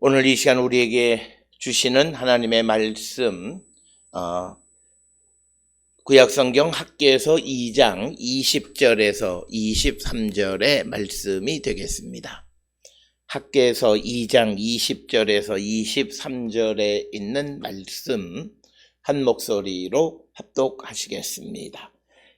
오늘 이 시간 우리에게 주시는 하나님의 말씀, 구약성경 학개서 2장 20절에서 23절의 말씀이 되겠습니다. 학개서 2장 20절에서 23절에 있는 말씀 한 목소리로 합독하시겠습니다.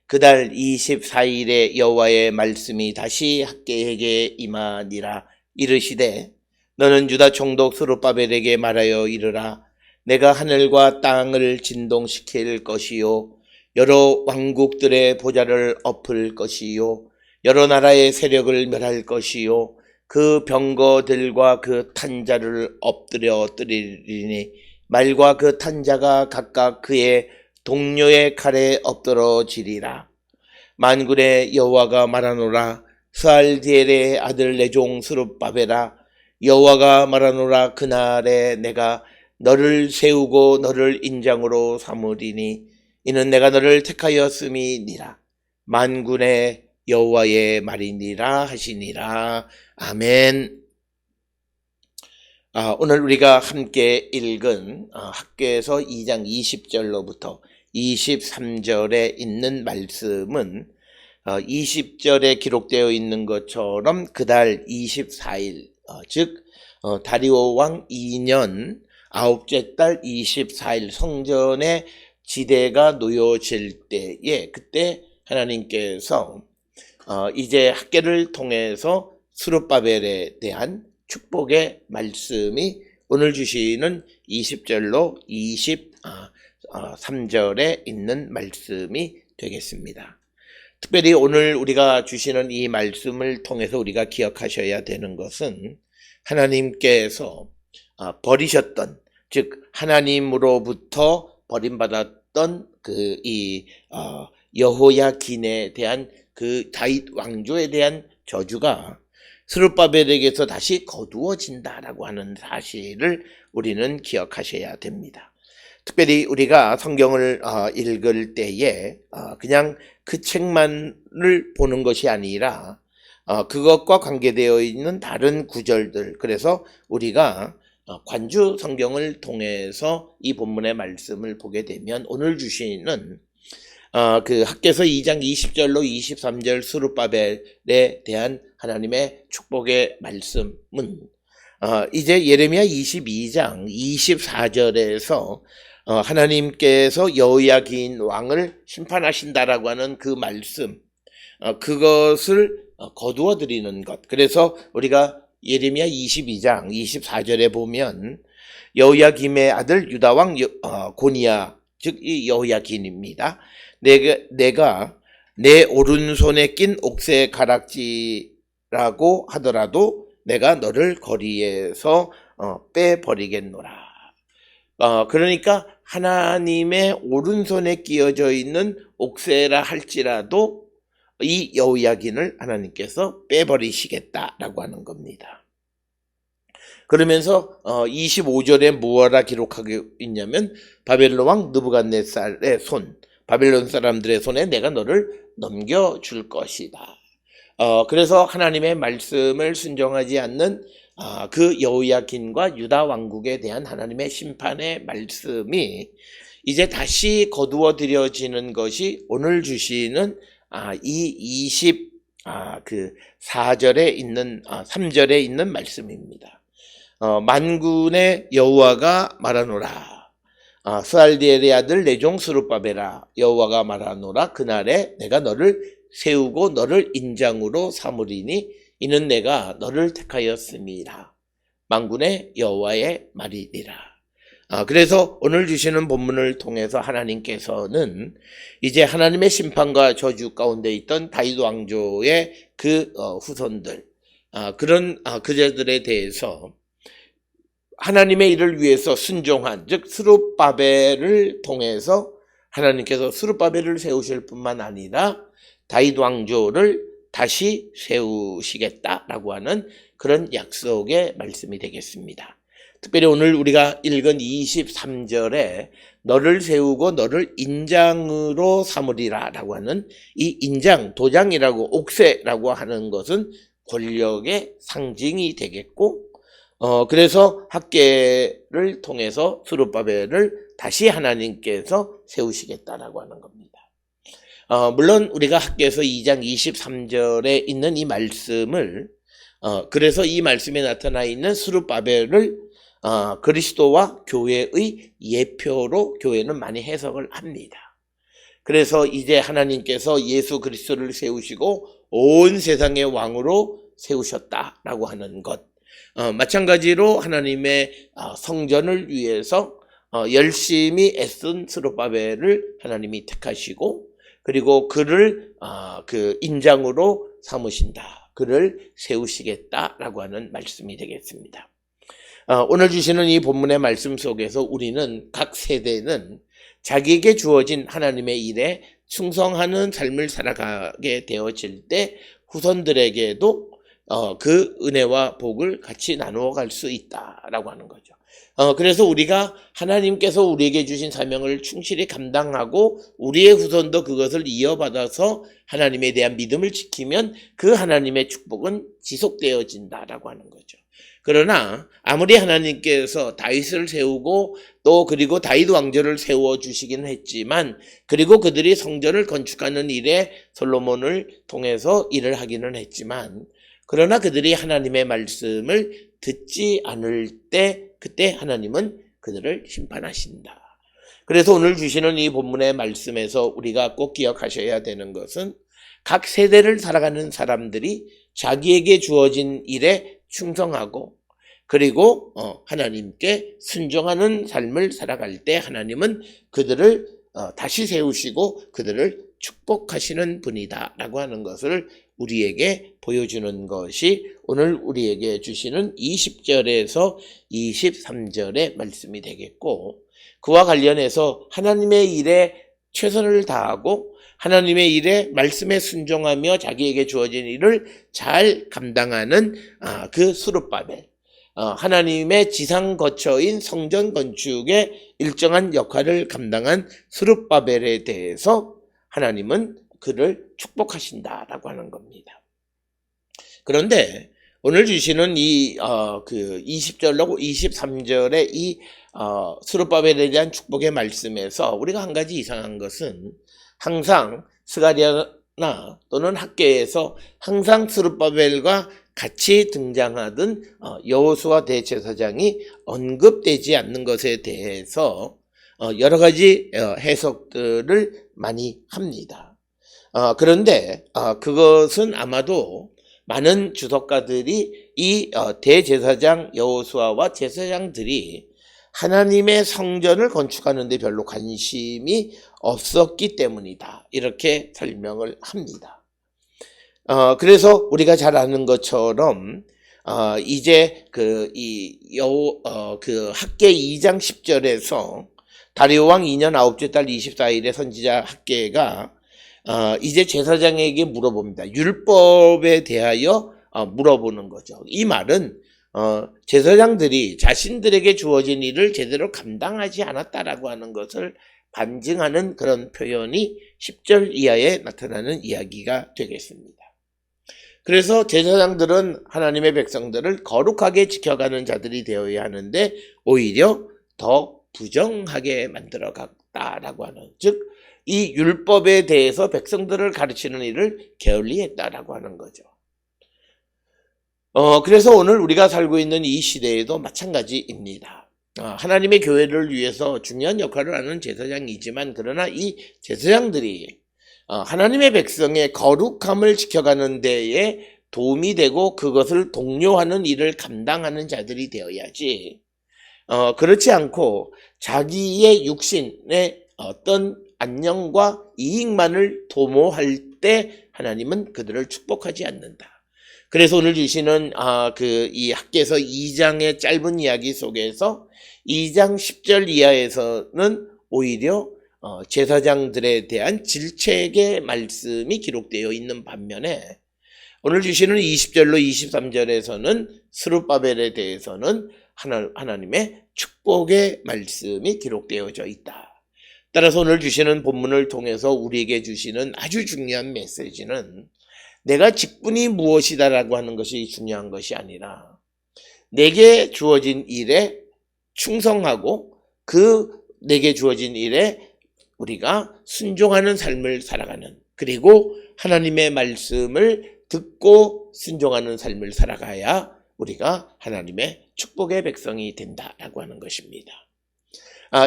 그달 24일에 여호와의 말씀이 다시 학개에게 임하니라. 이르시되 너는 유다 총독 스룹바벨에게 말하여 이르라. 내가 하늘과 땅을 진동시킬 것이요 여러 왕국들의 보좌를 엎을 것이요 여러 나라의 세력을 멸할 것이요 그 병거들과 그 탄자를 엎드려뜨리리니 말과 그 탄자가 각각 그의 동료의 칼에 엎드러지리라. 만군의 여호와가 말하노라. 스알디엘의 아들 내 종 스룹바벨아, 여호와가 말하노라. 그날에 내가 너를 세우고 너를 인장으로 삼으리니 이는 내가 너를 택하였음이니라. 만군의 여호와의 말이니라 하시니라. 아멘. 오늘 우리가 함께 읽은 학개서 2장 20절로부터 23절에 있는 말씀은 20절에 기록되어 있는 것처럼 그달 24일 즉 다리오 왕 2년 9째 달 24일 성전의 지대가 놓여질 때에 그때 하나님께서 이제 학개를 통해서 스룹바벨에 대한 축복의 말씀이 오늘 주시는 20절로 23절에 있는 말씀이 되겠습니다. 특별히 오늘 우리가 주시는 이 말씀을 통해서 우리가 기억하셔야 되는 것은 하나님께서 버리셨던, 즉 하나님으로부터 버림받았던 여호야긴에 대한 그 다윗 왕조에 대한 저주가 스룹바벨에게서 다시 거두어진다라고 하는 사실을 우리는 기억하셔야 됩니다. 특별히 우리가 성경을 읽을 때에 그냥 그 책만을 보는 것이 아니라 그것과 관계되어 있는 다른 구절들, 그래서 우리가 관주 성경을 통해서 이 본문의 말씀을 보게 되면 오늘 주시는 그 학개서 2장 20절로 23절 스룹바벨에 대한 하나님의 축복의 말씀은 이제 예레미야 22장 24절에서 하나님께서 여호야긴 왕을 심판하신다라고 하는 그 말씀, 그것을 거두어 드리는 것. 그래서 우리가 예레미야 22장 24절에 보면 여호야김의 아들 유다왕 고니야, 즉 이 여호야긴입니다. 내가 내 오른손에 낀 옥새 가락지라고 하더라도 내가 너를 거리에서 빼버리겠노라. 그러니까 하나님의 오른손에 끼어져 있는 옥새라 할지라도 이 여호야긴을 하나님께서 빼버리시겠다라고 하는 겁니다. 그러면서 25절에 무엇라 기록하고 있냐면 바벨론 왕 느부갓네살의 손, 바벨론 사람들의 손에 내가 너를 넘겨줄 것이다. 그래서 하나님의 말씀을 순종하지 않는 그 여호야긴과 유다 왕국에 대한 하나님의 심판의 말씀이 이제 다시 거두어 드려지는 것이 오늘 주시는 이 24절에 있는 3절에 있는 말씀입니다. 만군의 여호와가 말하노라. 스알디엘의 아들 내 종 스룹바벨아, 여호와가 말하노라. 그날에 내가 너를 세우고 너를 인장으로 삼으리니 이는 내가 너를 택하였음이라. 만군의 여호와의 말이니라. 그래서 오늘 주시는 본문을 통해서 하나님께서는 이제 하나님의 심판과 저주 가운데 있던 다윗 왕조의 그 후손들, 그런 그자들에 대해서 하나님의 일을 위해서 순종한, 즉 스룹바벨을 통해서 하나님께서 스룹바벨을 세우실 뿐만 아니라 다윗 왕조를 다시 세우시겠다라고 하는 그런 약속의 말씀이 되겠습니다. 특별히 오늘 우리가 읽은 23절에 너를 세우고 너를 인장으로 삼으리라 라고 하는 이 인장, 도장이라고 옥새라고 하는 것은 권력의 상징이 되겠고 그래서 학계를 통해서 스룹바벨을 다시 하나님께서 세우시겠다라고 하는 겁니다. 물론 우리가 학계에서 2장 23절에 있는 이 말씀을 그래서 이 말씀에 나타나 있는 스룹바벨을 그리스도와 교회의 예표로 교회는 많이 해석을 합니다. 그래서 이제 하나님께서 예수 그리스도를 세우시고 온 세상의 왕으로 세우셨다라고 하는 것. 마찬가지로 하나님의 성전을 위해서 열심히 애쓴 스룹바벨을 하나님이 택하시고 그리고 그를 그 인장으로 삼으신다. 그를 세우시겠다라고 하는 말씀이 되겠습니다. 오늘 주시는 이 본문의 말씀 속에서 우리는 각 세대는 자기에게 주어진 하나님의 일에 충성하는 삶을 살아가게 되어질 때 후손들에게도 그 은혜와 복을 같이 나누어 갈 수 있다라고 하는 거죠. 그래서 우리가 하나님께서 우리에게 주신 사명을 충실히 감당하고 우리의 후손도 그것을 이어받아서 하나님에 대한 믿음을 지키면 그 하나님의 축복은 지속되어진다라고 하는 거죠. 그러나 아무리 하나님께서 다윗을 세우고 또 그리고 다윗 왕조를 세워주시긴 했지만 그리고 그들이 성전을 건축하는 일에 솔로몬을 통해서 일을 하기는 했지만 그러나 그들이 하나님의 말씀을 듣지 않을 때 그때 하나님은 그들을 심판하신다. 그래서 오늘 주시는 이 본문의 말씀에서 우리가 꼭 기억하셔야 되는 것은 각 세대를 살아가는 사람들이 자기에게 주어진 일에 충성하고 그리고 하나님께 순종하는 삶을 살아갈 때 하나님은 그들을 다시 세우시고 그들을 축복하시는 분이다라고 하는 것을 우리에게 보여주는 것이 오늘 우리에게 주시는 20절에서 23절의 말씀이 되겠고 그와 관련해서 하나님의 일에 최선을 다하고 하나님의 일에 말씀에 순종하며 자기에게 주어진 일을 잘 감당하는 그 스룹바벨 하나님의 지상 거처인 성전 건축에 일정한 역할을 감당한 스룹바벨에 대해서 하나님은 그를 축복하신다라고 하는 겁니다. 그런데 오늘 주시는 이 20절로 23절의 이 스룹바벨에 대한 축복의 말씀에서 우리가 한 가지 이상한 것은 항상 스가랴나 또는 학계에서 항상 스룹바벨과 같이 등장하던 여호수아 대제사장이 언급되지 않는 것에 대해서 여러 가지 해석들을 많이 합니다. 그런데 그것은 아마도 많은 주석가들이 이 대제사장 여호수아와 제사장들이 하나님의 성전을 건축하는 데 별로 관심이 없었기 때문이다. 이렇게 설명을 합니다. 그래서 우리가 잘 아는 것처럼 이제 그 학계 2장 10절에서 다리오 왕 2년 9째 달 24일에 선지자 학계가 이제 제사장에게 물어봅니다. 율법에 대하여 물어보는 거죠. 이 말은 제사장들이 자신들에게 주어진 일을 제대로 감당하지 않았다라고 하는 것을 반증하는 그런 표현이 10절 이하에 나타나는 이야기가 되겠습니다. 그래서 제사장들은 하나님의 백성들을 거룩하게 지켜가는 자들이 되어야 하는데 오히려 더 부정하게 만들어 갔다라고 하는, 즉 이 율법에 대해서 백성들을 가르치는 일을 게을리했다라고 하는 거죠. 그래서 오늘 우리가 살고 있는 이 시대에도 마찬가지입니다. 하나님의 교회를 위해서 중요한 역할을 하는 제사장이지만 그러나 이 제사장들이 하나님의 백성의 거룩함을 지켜가는 데에 도움이 되고 그것을 독려하는 일을 감당하는 자들이 되어야지 그렇지 않고 자기의 육신의 어떤 안녕과 이익만을 도모할 때 하나님은 그들을 축복하지 않는다. 그래서 오늘 주시는 이 학계에서 2장의 짧은 이야기 속에서 2장 10절 이하에서는 오히려 제사장들에 대한 질책의 말씀이 기록되어 있는 반면에 오늘 주시는 20절로 23절에서는 스룹바벨에 대해서는 하나님의 축복의 말씀이 기록되어져 있다. 따라서 오늘 주시는 본문을 통해서 우리에게 주시는 아주 중요한 메시지는 내가 직분이 무엇이다라고 하는 것이 중요한 것이 아니라 내게 주어진 일에 충성하고 그 내게 주어진 일에 우리가 순종하는 삶을 살아가는, 그리고 하나님의 말씀을 듣고 순종하는 삶을 살아가야 우리가 하나님의 축복의 백성이 된다라고 하는 것입니다.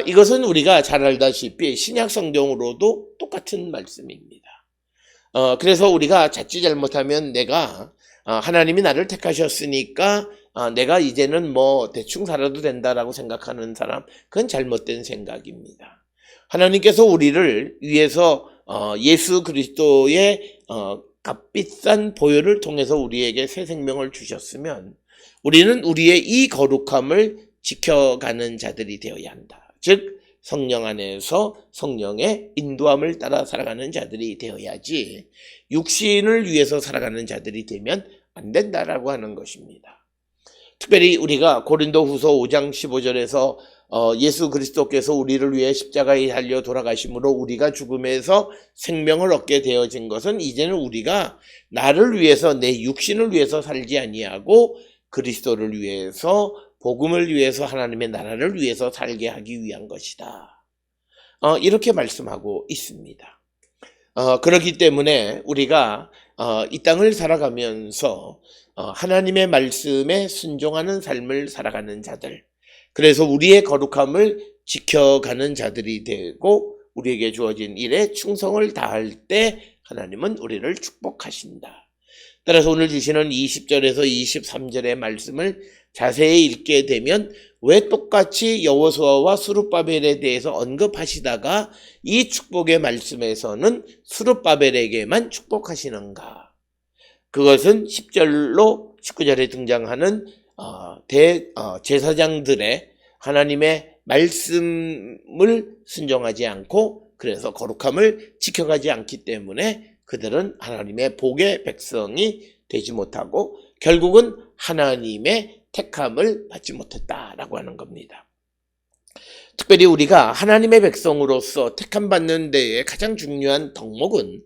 이것은 우리가 잘 알다시피 신약 성경으로도 똑같은 말씀입니다. 그래서 우리가 자칫 잘못하면 내가 하나님이 나를 택하셨으니까 내가 이제는 뭐 대충 살아도 된다라고 생각하는 사람, 그건 잘못된 생각입니다. 하나님께서 우리를 위해서 예수 그리스도의 값비싼 보혈을 통해서 우리에게 새 생명을 주셨으면 우리는 우리의 이 거룩함을 지켜가는 자들이 되어야 한다. 즉 성령 안에서 성령의 인도함을 따라 살아가는 자들이 되어야지 육신을 위해서 살아가는 자들이 되면 안 된다라고 하는 것입니다. 특별히 우리가 고린도후서 5장 15절에서 예수 그리스도께서 우리를 위해 십자가에 달려 돌아가심으로 우리가 죽음에서 생명을 얻게 되어진 것은 이제는 우리가 나를 위해서, 내 육신을 위해서 살지 아니하고 그리스도를 위해서, 복음을 위해서, 하나님의 나라를 위해서 살게 하기 위한 것이다. 이렇게 말씀하고 있습니다. 그렇기 때문에 우리가 이 땅을 살아가면서 하나님의 말씀에 순종하는 삶을 살아가는 자들, 그래서 우리의 거룩함을 지켜가는 자들이 되고 우리에게 주어진 일에 충성을 다할 때 하나님은 우리를 축복하신다. 따라서 오늘 주시는 20절에서 23절의 말씀을 자세히 읽게 되면 왜 똑같이 여호수아와 스룹바벨에 대해서 언급하시다가 이 축복의 말씀에서는 스룹바벨에게만 축복하시는가? 그것은 10절로 19절에 등장하는 제사장들의 하나님의 말씀을 순종하지 않고 그래서 거룩함을 지켜가지 않기 때문에 그들은 하나님의 복의 백성이 되지 못하고 결국은 하나님의 택함을 받지 못했다라고 하는 겁니다. 특별히 우리가 하나님의 백성으로서 택함 받는 데에 가장 중요한 덕목은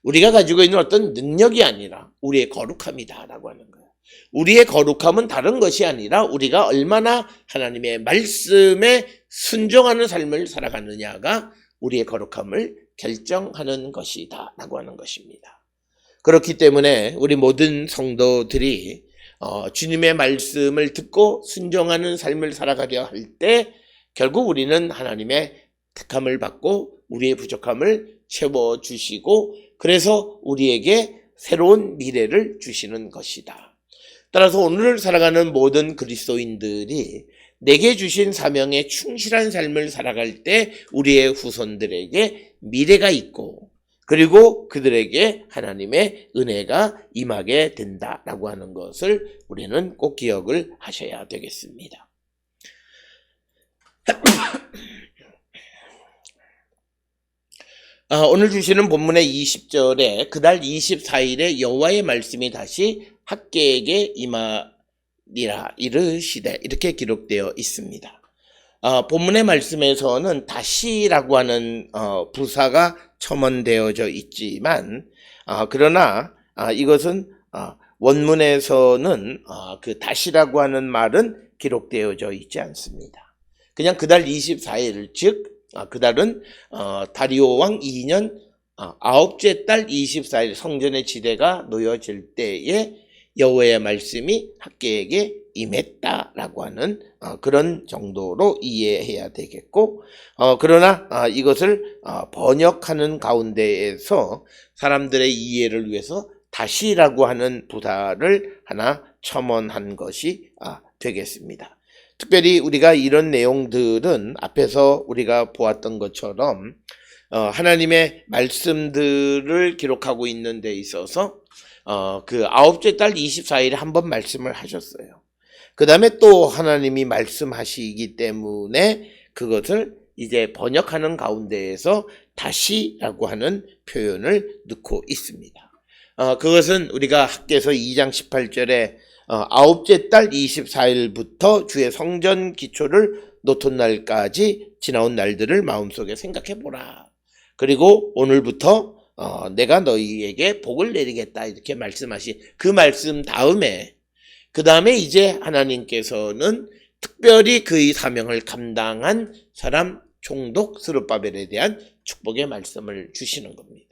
우리가 가지고 있는 어떤 능력이 아니라 우리의 거룩함이다라고 하는 거예요. 우리의 거룩함은 다른 것이 아니라 우리가 얼마나 하나님의 말씀에 순종하는 삶을 살아가느냐가 우리의 거룩함을 결정하는 것이다 라고 하는 것입니다. 그렇기 때문에 우리 모든 성도들이 주님의 말씀을 듣고 순종하는 삶을 살아가려 할 때 결국 우리는 하나님의 택함을 받고 우리의 부족함을 채워주시고 그래서 우리에게 새로운 미래를 주시는 것이다. 따라서 오늘 살아가는 모든 그리스도인들이 내게 주신 사명에 충실한 삶을 살아갈 때 우리의 후손들에게 미래가 있고 그리고 그들에게 하나님의 은혜가 임하게 된다라고 하는 것을 우리는 꼭 기억을 하셔야 되겠습니다. 오늘 주시는 본문의 20절에 그달 24일에 여호와의 말씀이 다시 학개에게 임하리라 이르시되 이렇게 기록되어 있습니다. 본문의 말씀에서는 다시라고 하는 부사가 첨언되어져 있지만 그러나 이것은 원문에서는 그 다시라고 하는 말은 기록되어져 있지 않습니다. 그냥 그달 24일 즉 그달은 다리오 왕 2년 9째 달 24일 성전의 지대가 놓여질 때에 여호와의 말씀이 학개에게 임했다라고 하는 그런 정도로 이해해야 되겠고 그러나 이것을 번역하는 가운데에서 사람들의 이해를 위해서 다시라고 하는 부사를 하나 첨언한 것이 되겠습니다. 특별히 우리가 이런 내용들은 앞에서 우리가 보았던 것처럼 하나님의 말씀들을 기록하고 있는 데 있어서 그 9째 달 24일에 한번 말씀을 하셨어요. 그 다음에 또 하나님이 말씀하시기 때문에 그것을 이제 번역하는 가운데에서 다시라고 하는 표현을 넣고 있습니다. 그것은 우리가 학개서 2장 18절에 9째 달 24일부터 주의 성전 기초를 놓던 날까지 지나온 날들을 마음속에 생각해보라. 그리고 오늘부터 내가 너희에게 복을 내리겠다 이렇게 말씀하신 그 말씀 다음에 그 다음에 이제 하나님께서는 특별히 그의 사명을 감당한 사람 총독 스룹바벨에 대한 축복의 말씀을 주시는 겁니다.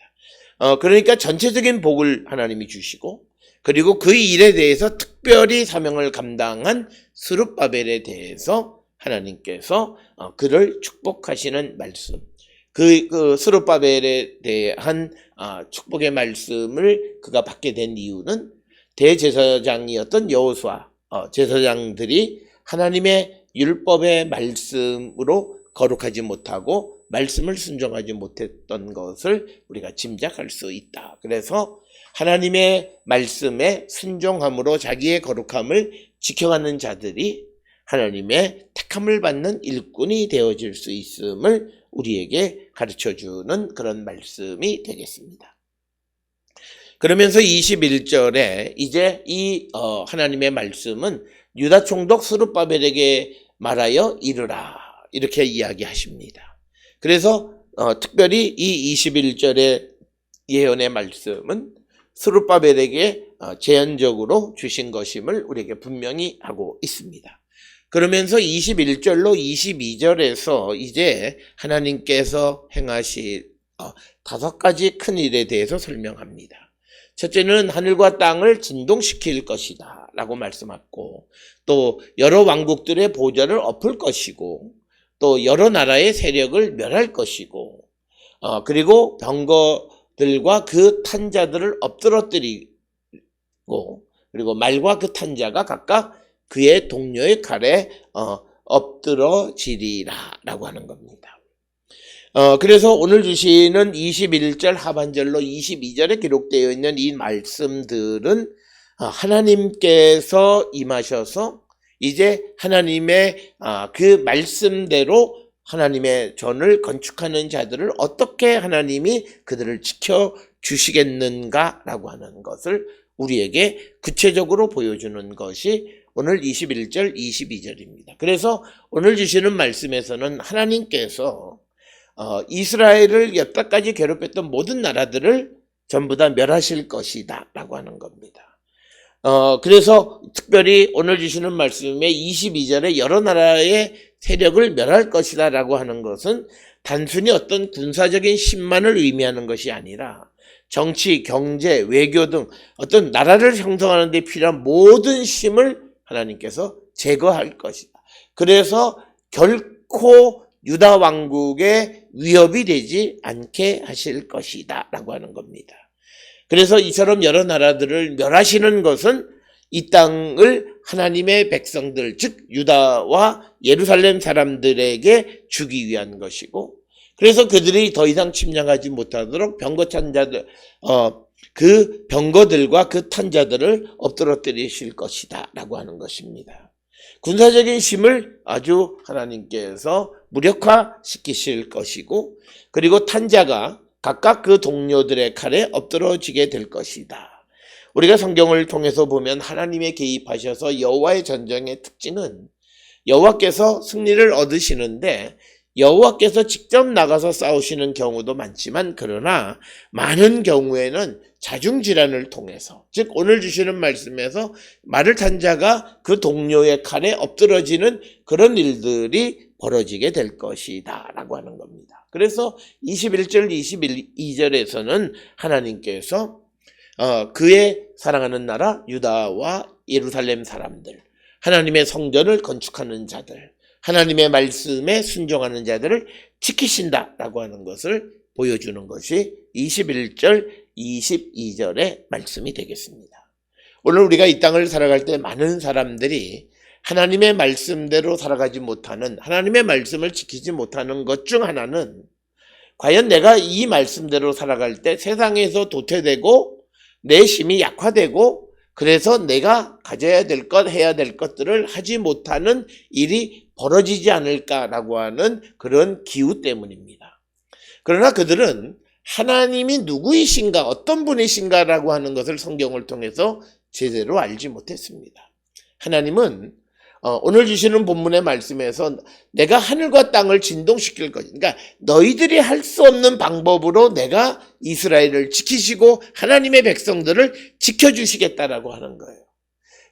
그러니까 전체적인 복을 하나님이 주시고, 그리고 그 일에 대해서 특별히 사명을 감당한 스룹바벨에 대해서 하나님께서 그를 축복하시는 말씀. 그 스룹바벨에 대한 축복의 말씀을 그가 받게 된 이유는 대제사장이었던 여호수아 제사장들이 하나님의 율법의 말씀으로 거룩하지 못하고 말씀을 순종하지 못했던 것을 우리가 짐작할 수 있다. 그래서 하나님의 말씀에 순종함으로 자기의 거룩함을 지켜가는 자들이 하나님의 택함을 받는 일꾼이 되어질 수 있음을 우리에게 가르쳐주는 그런 말씀이 되겠습니다. 그러면서 21절에 이제 이 하나님의 말씀은 유다 총독 스룹바벨에게 말하여 이르라, 이렇게 이야기하십니다. 그래서 특별히 이 21절의 예언의 말씀은 스룹바벨에게 제한적으로 주신 것임을 우리에게 분명히 하고 있습니다. 그러면서 21절로 22절에서 이제 하나님께서 행하실 5가지 큰 일에 대해서 설명합니다. 첫째는 하늘과 땅을 진동시킬 것이다 라고 말씀하고, 또 여러 왕국들의 보좌를 엎을 것이고, 또 여러 나라의 세력을 멸할 것이고, 그리고 병거들과 그 탄자들을 엎드러뜨리고, 그리고 말과 그 탄자가 각각 그의 동료의 칼에 엎드러지리라 라고 하는 겁니다. 그래서 오늘 주시는 21절 하반절로 22절에 기록되어 있는 이 말씀들은 하나님께서 임하셔서 이제 하나님의 그 말씀대로 하나님의 전을 건축하는 자들을 어떻게 하나님이 그들을 지켜주시겠는가라고 하는 것을 우리에게 구체적으로 보여주는 것이 오늘 21절, 22절입니다. 그래서 오늘 주시는 말씀에서는 하나님께서 이스라엘을 여태까지 괴롭혔던 모든 나라들을 전부 다 멸하실 것이다 라고 하는 겁니다. 그래서 특별히 오늘 주시는 말씀에 22절에 여러 나라의 세력을 멸할 것이다 라고 하는 것은 단순히 어떤 군사적인 힘만을 의미하는 것이 아니라 정치, 경제, 외교 등 어떤 나라를 형성하는 데 필요한 모든 힘을 하나님께서 제거할 것이다. 그래서 결코 유다 왕국의 위협이 되지 않게 하실 것이다 라고 하는 겁니다. 그래서 이처럼 여러 나라들을 멸하시는 것은 이 땅을 하나님의 백성들, 즉 유다와 예루살렘 사람들에게 주기 위한 것이고, 그래서 그들이 더 이상 침략하지 못하도록 병거 탄자들, 그 병거들과 그 탄자들을 엎드러뜨리실 것이다 라고 하는 것입니다. 군사적인 힘을 아주 하나님께서 무력화시키실 것이고, 그리고 탄자가 각각 그 동료들의 칼에 엎드러지게 될 것이다. 우리가 성경을 통해서 보면 하나님의 개입하셔서 여호와의 전쟁의 특징은 여호와께서 승리를 얻으시는데 여호와께서 직접 나가서 싸우시는 경우도 많지만, 그러나 많은 경우에는 자중질환을 통해서, 즉 오늘 주시는 말씀에서 말을 탄 자가 그 동료의 칼에 엎드러지는 그런 일들이 벌어지게 될 것이다 라고 하는 겁니다. 그래서 21절, 22절에서는 하나님께서 그의 사랑하는 나라 유다와 예루살렘 사람들, 하나님의 성전을 건축하는 자들, 하나님의 말씀에 순종하는 자들을 지키신다라고 하는 것을 보여주는 것이 21절, 22절의 말씀이 되겠습니다. 오늘 우리가 이 땅을 살아갈 때 많은 사람들이 하나님의 말씀대로 살아가지 못하는, 하나님의 말씀을 지키지 못하는 것 중 하나는, 과연 내가 이 말씀대로 살아갈 때 세상에서 도태되고 내 힘이 약화되고 그래서 내가 가져야 될 것, 해야 될 것들을 하지 못하는 일이 벌어지지 않을까라고 하는 그런 기우 때문입니다. 그러나 그들은 하나님이 누구이신가, 어떤 분이신가라고 하는 것을 성경을 통해서 제대로 알지 못했습니다. 하나님은 오늘 주시는 본문의 말씀에서 내가 하늘과 땅을 진동시킬 것, 그러니까 너희들이 할 수 없는 방법으로 내가 이스라엘을 지키시고 하나님의 백성들을 지켜주시겠다라고 하는 거예요.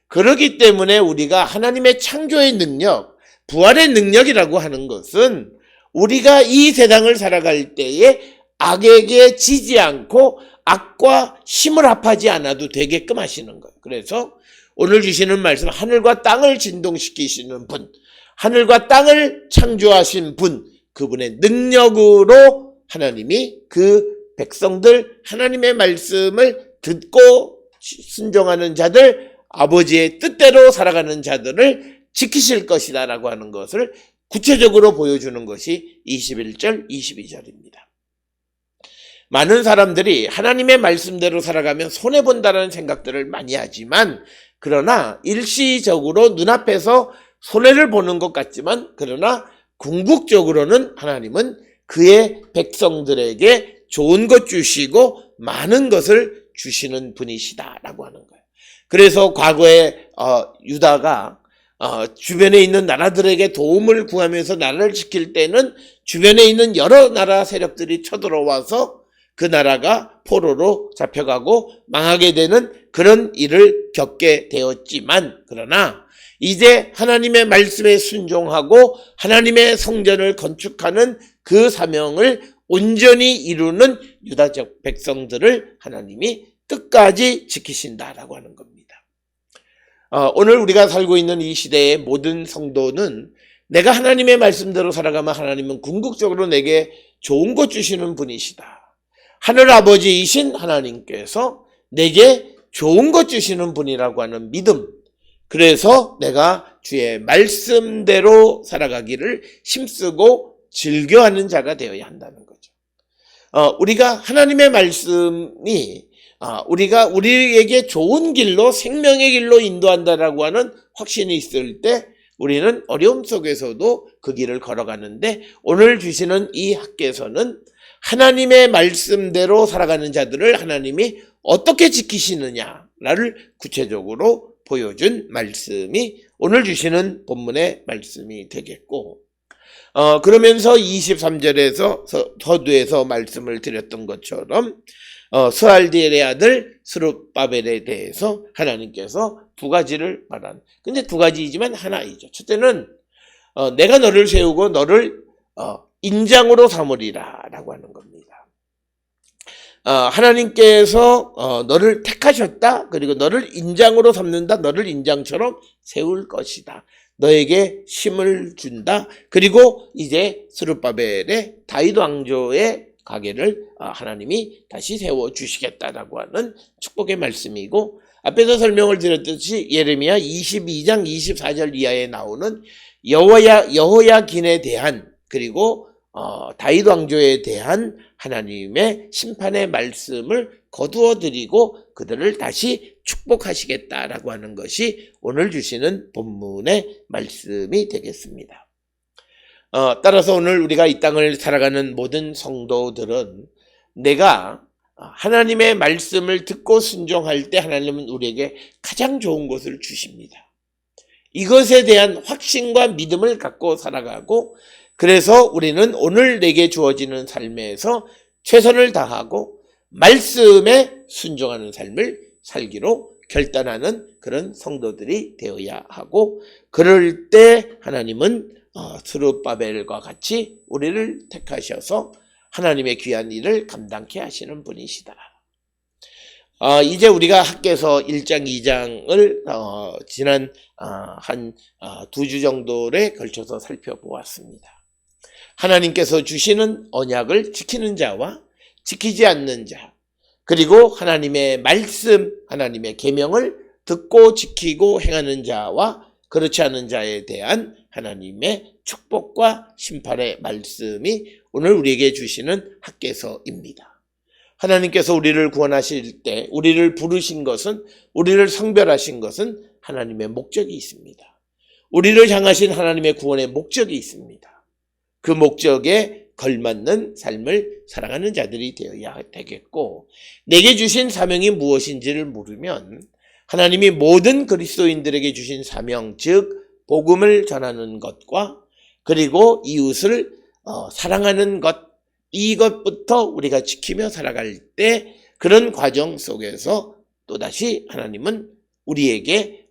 그렇기 때문에 우리가 하나님의 창조의 능력, 부활의 능력이라고 하는 것은 우리가 이 세상을 살아갈 때에 악에게 지지 않고 악과 힘을 합하지 않아도 되게끔 하시는 거예요. 그래서 오늘 주시는 말씀, 하늘과 땅을 진동시키시는 분, 하늘과 땅을 창조하신 분, 그분의 능력으로 하나님이 그 백성들, 하나님의 말씀을 듣고 순종하는 자들, 아버지의 뜻대로 살아가는 자들을 지키실 것이다 라고 하는 것을 구체적으로 보여주는 것이 21절, 22절입니다. 많은 사람들이 하나님의 말씀대로 살아가면 손해본다는 생각들을 많이 하지만, 그러나 일시적으로 눈앞에서 손해를 보는 것 같지만, 그러나 궁극적으로는 하나님은 그의 백성들에게 좋은 것 주시고 많은 것을 주시는 분이시다라고 하는 거예요. 그래서 과거에 유다가 주변에 있는 나라들에게 도움을 구하면서 나라를 지킬 때는 주변에 있는 여러 나라 세력들이 쳐들어와서 그 나라가 포로로 잡혀가고 망하게 되는 그런 일을 겪게 되었지만, 그러나 이제 하나님의 말씀에 순종하고 하나님의 성전을 건축하는 그 사명을 온전히 이루는 유다적 백성들을 하나님이 끝까지 지키신다라고 하는 겁니다. 오늘 우리가 살고 있는 이 시대의 모든 성도는 내가 하나님의 말씀대로 살아가면 하나님은 궁극적으로 내게 좋은 것 주시는 분이시다. 하늘 아버지이신 하나님께서 내게 좋은 것 주시는 분이라고 하는 믿음, 그래서 내가 주의 말씀대로 살아가기를 힘쓰고 즐겨하는 자가 되어야 한다는 거죠. 우리가 하나님의 말씀이 우리에게 좋은 길로, 생명의 길로 인도한다라고 하는 확신이 있을 때 우리는 어려움 속에서도 그 길을 걸어가는데, 오늘 주시는 이 학개서는 하나님의 말씀대로 살아가는 자들을 하나님이 어떻게 지키시느냐를 구체적으로 보여준 말씀이 오늘 주시는 본문의 말씀이 되겠고, 그러면서 23절에서 서두에서 말씀을 드렸던 것처럼 스알디엘의 아들 스룹바벨에 대해서 하나님께서 두 가지를 말한, 근데 두 가지이지만 하나이죠. 첫째는 내가 너를 세우고 너를 인장으로 삼으리라 라고 하는 겁니다. 하나님께서 너를 택하셨다. 그리고 너를 인장으로 삼는다. 너를 인장처럼 세울 것이다. 너에게 힘을 준다. 그리고 이제 스룹바벨의 다윗 왕조의 가계를 하나님이 다시 세워주시겠다라고 하는 축복의 말씀이고, 앞에서 설명을 드렸듯이 예레미야 22장 24절 이하에 나오는 여호야긴에 대한, 그리고 다윗 왕조에 대한 하나님의 심판의 말씀을 거두어 드리고 그들을 다시 축복하시겠다라고 하는 것이 오늘 주시는 본문의 말씀이 되겠습니다. 따라서 오늘 우리가 이 땅을 살아가는 모든 성도들은 내가 하나님의 말씀을 듣고 순종할 때 하나님은 우리에게 가장 좋은 것을 주십니다. 이것에 대한 확신과 믿음을 갖고 살아가고, 그래서 우리는 오늘 내게 주어지는 삶에서 최선을 다하고 말씀에 순종하는 삶을 살기로 결단하는 그런 성도들이 되어야 하고, 그럴 때 하나님은 스룹바벨과 같이 우리를 택하셔서 하나님의 귀한 일을 감당케 하시는 분이시다. 이제 우리가 학개서 1장, 2장을 지난 한 2주 정도에 걸쳐서 살펴보았습니다. 하나님께서 주시는 언약을 지키는 자와 지키지 않는 자, 그리고 하나님의 말씀, 하나님의 계명을 듣고 지키고 행하는 자와 그렇지 않은 자에 대한 하나님의 축복과 심판의 말씀이 오늘 우리에게 주시는 학개서입니다. 하나님께서 우리를 구원하실 때 우리를 부르신 것은, 우리를 성별하신 것은 하나님의 목적이 있습니다. 우리를 향하신 하나님의 구원의 목적이 있습니다. 그 목적에 걸맞는 삶을 살아가는 자들이 되어야 되겠고, 내게 주신 사명이 무엇인지를 물으면 하나님이 모든 그리스도인들에게 주신 사명, 즉 복음을 전하는 것과 그리고 이웃을 사랑하는 것, 이것부터 우리가 지키며 살아갈 때 그런 과정 속에서 또다시 하나님은 우리에게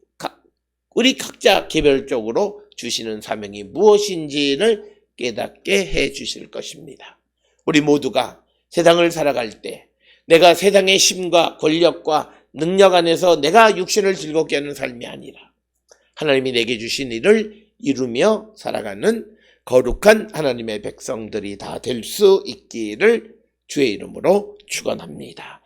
우리 각자 개별적으로 주시는 사명이 무엇인지를 깨닫게 해 주실 것입니다. 우리 모두가 세상을 살아갈 때 내가 세상의 힘과 권력과 능력 안에서 내가 육신을 즐겁게 하는 삶이 아니라 하나님이 내게 주신 일을 이루며 살아가는 거룩한 하나님의 백성들이 다 될 수 있기를 주의 이름으로 축원합니다.